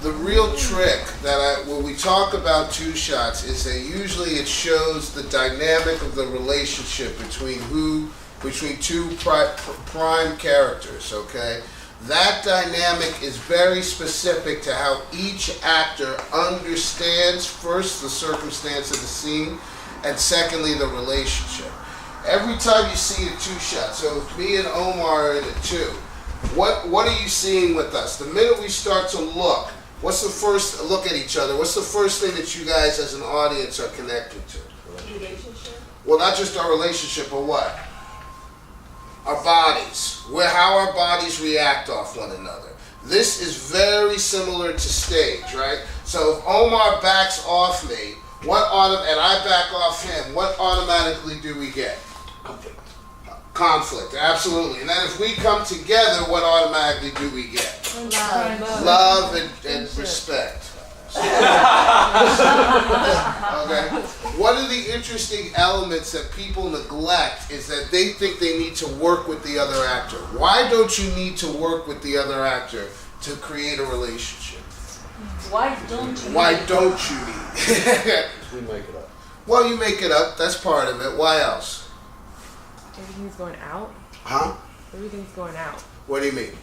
The real trick when we talk about two shots is that usually it shows the dynamic of the relationship between two prime characters, okay? That dynamic is very specific to how each actor understands first the circumstance of the scene and secondly the relationship. Every time you see a two shot, so if me and Omar are in a two, what are you seeing with us? The minute we start to look, what's the first look at each other? What's the first thing that you guys as an audience are connected to? Relationship? Well, not just our relationship, but what? Our bodies. How our bodies react off one another. This is very similar to stage, right? So if Omar backs off me, and I back off him, what automatically do we get? Conflict, absolutely. And then if we come together, what automatically do we get? Love and respect. Okay. One of the interesting elements that people neglect is that they think they need to work with the other actor. Why don't you need to work with the other actor to create a relationship? Why don't you? We make it up. Well, you make it up. That's part of it. Why else? Everything's going out. Huh? Everything's going out. What do you mean?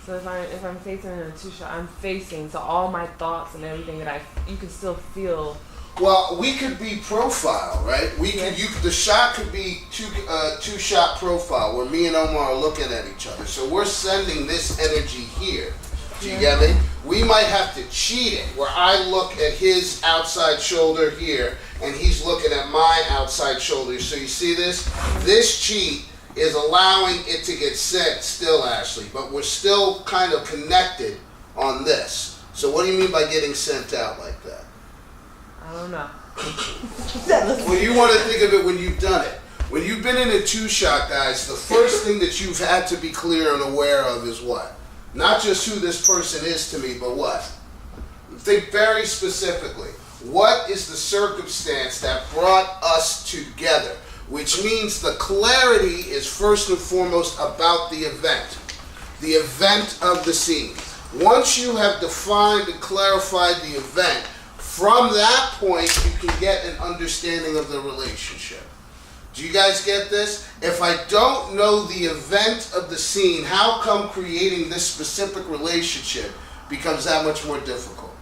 So if I'm facing in a two shot, I'm facing. So all my thoughts and everything you can still feel. Well, we could be profile, right? The shot could be two shot profile where me and Omar are looking at each other. So we're sending this energy here. Do you get me? We might have to cheat it where I look at his outside shoulder here and he's looking at my outside shoulder. So you see this? This cheat is allowing it to get sent still, Ashley, but we're still kind of connected on this. So what do you mean by getting sent out like that? I don't know. Well, you want to think of it when you've done it. When you've been in a two shot, guys, the first thing that you've had to be clear and aware of is what? Not just who this person is to me, but what? Think very specifically. What is the circumstance that brought us together? Which means the clarity is first and foremost about the event of the scene. Once you have defined and clarified the event, from that point you can get an understanding of the relationship. Do you guys get this? If I don't know the event of the scene, how come creating this specific relationship becomes that much more difficult?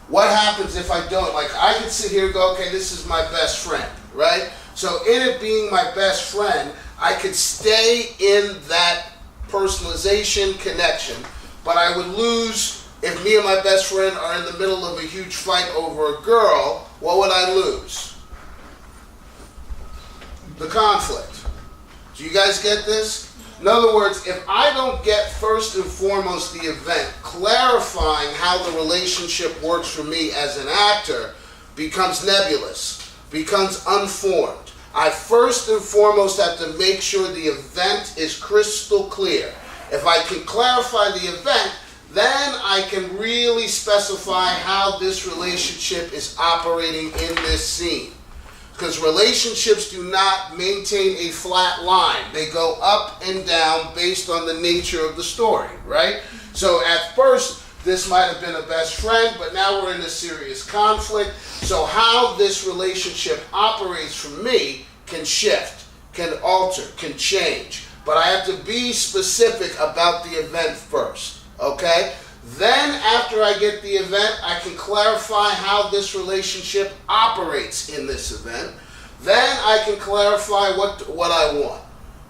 What happens if I don't? Like, I could sit here and go, okay, this is my best friend, right? So in it being my best friend, I could stay in that personalization connection, but I would lose if me and my best friend are in the middle of a huge fight over a girl. What would I lose? The conflict. Do you guys get this? In other words, if I don't get first and foremost the event, clarifying how the relationship works for me as an actor becomes nebulous, becomes unformed. I first and foremost have to make sure the event is crystal clear. If I can clarify the event, then I can really specify how this relationship is operating in this scene. Because relationships do not maintain a flat line. They go up and down based on the nature of the story, right? So at first, this might have been a best friend, but now we're in a serious conflict. So how this relationship operates for me can shift, can alter, can change. But I have to be specific about the event first, okay? Then after I get the event, I can clarify how this relationship operates in this event. Then I can clarify what I want,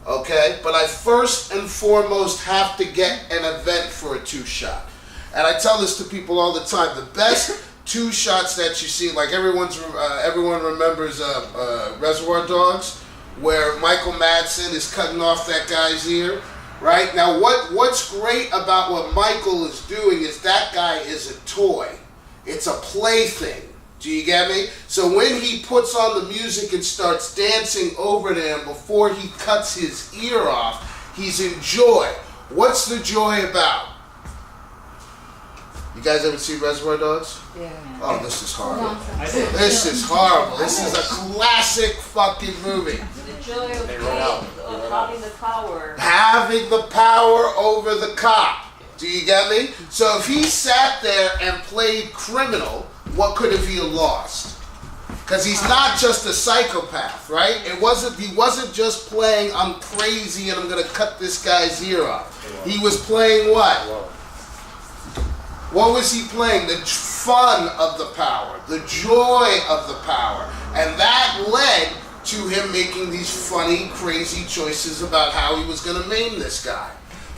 okay? But I first and foremost have to get an event for a two shot. And I tell this to people all the time. The best two shots that you see, like everyone remembers Reservoir Dogs, where Michael Madsen is cutting off that guy's ear. Right? Now what's great about what Michael is doing is that guy is a toy. It's a plaything. Do you get me? So when he puts on the music and starts dancing over to him before he cuts his ear off, he's in joy. What's the joy about? You guys ever see Reservoir Dogs? Yeah. Oh, this is horrible. This is horrible. This is a classic fucking movie. The joy of having the power. Having the power over the cop. Do you get me? So if he sat there and played criminal, what could have he lost? Because he's not just a psychopath, right? He wasn't just playing, I'm crazy and I'm going to cut this guy's ear off. He was playing what? What was he playing? The fun of the power, the joy of the power. And that led to him making these funny, crazy choices about how he was going to maim this guy.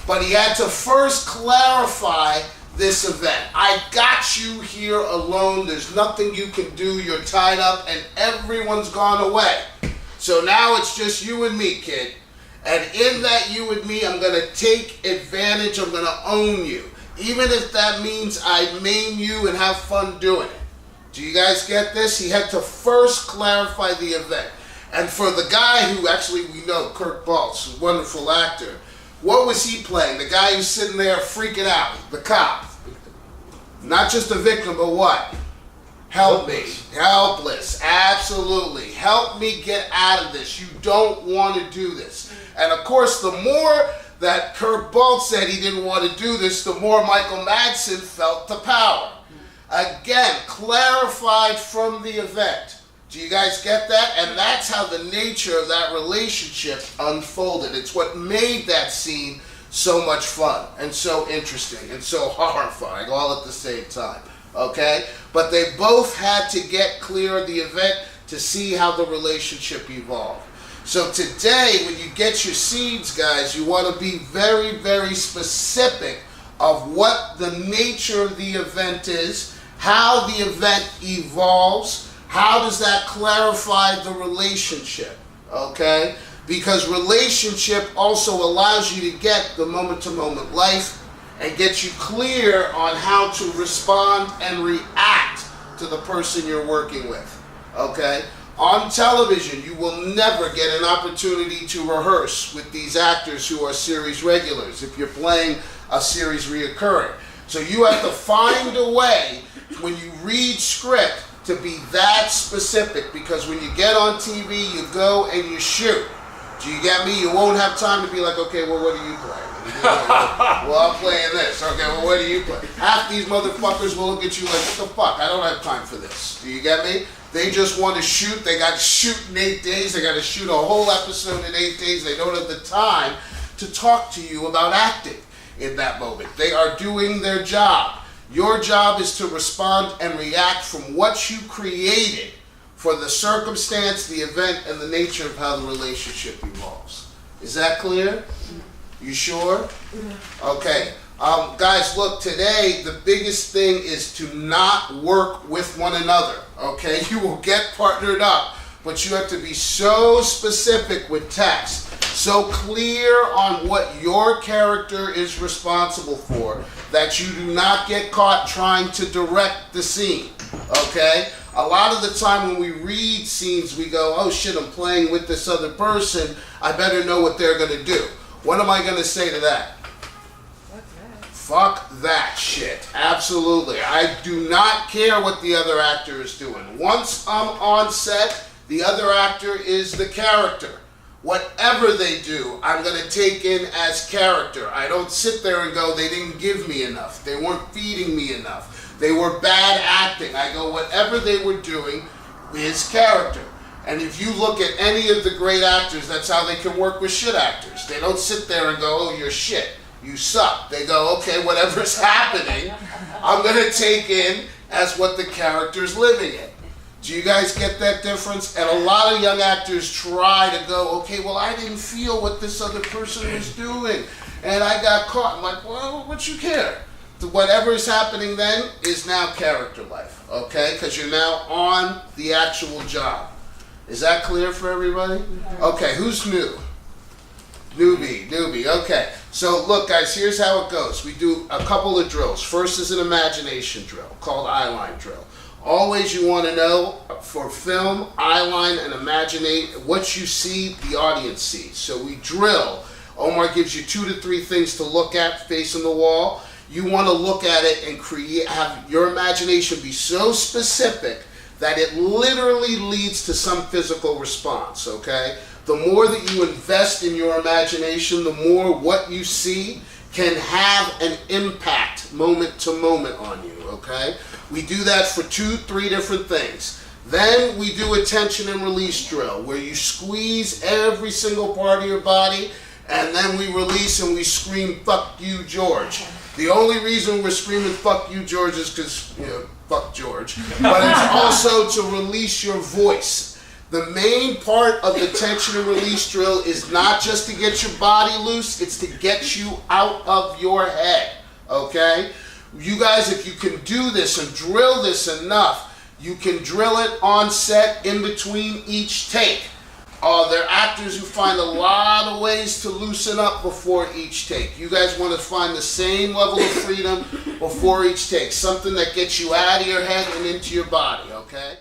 But he had to first clarify this event. I got you here alone. There's nothing you can do. You're tied up and everyone's gone away. So now it's just you and me, kid. And in that you and me, I'm going to take advantage. I'm going to own you. Even if that means I maim you and have fun doing it. Do you guys get this? He had to first clarify the event. And for the guy who actually we know, Kirk Baltz, a wonderful actor, what was he playing? The guy who's sitting there freaking out, the cop. Not just a victim, but what? Help me. Helpless. Absolutely. Help me get out of this. You don't want to do this. And of course, the more that Kirk Baltz said he didn't want to do this, the more Michael Madsen felt the power. Again, clarified from the event. Do you guys get that? And that's how the nature of that relationship unfolded. It's what made that scene so much fun and so interesting and so horrifying all at the same time. Okay? But they both had to get clear of the event to see how the relationship evolved. So today, when you get your seeds, guys, you want to be very, very specific of what the nature of the event is, how the event evolves, how does that clarify the relationship, okay? Because relationship also allows you to get the moment-to-moment life and get you clear on how to respond and react to the person you're working with, okay? On television, you will never get an opportunity to rehearse with these actors who are series regulars if you're playing a series reoccurring. So you have to find a way when you read script to be that specific, because when you get on TV, you go and you shoot. Do you get me? You won't have time to be like, okay, well, what do you play? Well, I'm playing this. Okay, well, what do you play? Half these motherfuckers will look at you like, what the fuck? I don't have time for this. Do you get me? They just want to shoot. They got to shoot in 8 days. They got to shoot a whole episode in 8 days. They don't have the time to talk to you about acting in that moment. They are doing their job. Your job is to respond and react from what you created for the circumstance, the event, and the nature of how the relationship evolves. Is that clear? You sure? Okay. Guys, look, today the biggest thing is to not work with one another, okay? You will get partnered up, but you have to be so specific with text, so clear on what your character is responsible for, that you do not get caught trying to direct the scene, okay? A lot of the time when we read scenes, we go, oh shit, I'm playing with this other person, I better know what they're going to do. What am I going to say to that? Fuck that shit. Absolutely. I do not care what the other actor is doing. Once I'm on set, the other actor is the character. Whatever they do, I'm going to take in as character. I don't sit there and go, they didn't give me enough. They weren't feeding me enough. They were bad acting. I go, whatever they were doing is character. And if you look at any of the great actors, that's how they can work with shit actors. They don't sit there and go, oh, you're shit. You suck. They go, okay, whatever's happening, I'm going to take in as what the character's living in. Do you guys get that difference? And a lot of young actors try to go, okay, well, I didn't feel what this other person was doing, and I got caught. I'm like, well, what you care? Whatever is happening then is now character life, okay? Because you're now on the actual job. Is that clear for everybody? Okay, who's new? Newbie, okay. So look guys, here's how it goes. We do a couple of drills. First is an imagination drill called eyeline drill. Always you want to know, for film, eyeline and imaginate what you see, the audience sees. So we drill. Omar gives you 2 to 3 things to look at facing the wall. You want to look at it and have your imagination be so specific that it literally leads to some physical response, okay? The more that you invest in your imagination, the more what you see can have an impact moment to moment on you, okay? We do that for 2-3 different things. Then we do a tension and release drill where you squeeze every single part of your body, and then we release and we scream, "Fuck you, George." The only reason we're screaming "Fuck you, George" is because, fuck George. But it's also to release your voice. The main part of the tension and release drill is not just to get your body loose, it's to get you out of your head, okay? You guys, if you can do this and drill this enough, you can drill it on set in between each take. There are actors who find a lot of ways to loosen up before each take. You guys want to find the same level of freedom before each take, something that gets you out of your head and into your body, okay?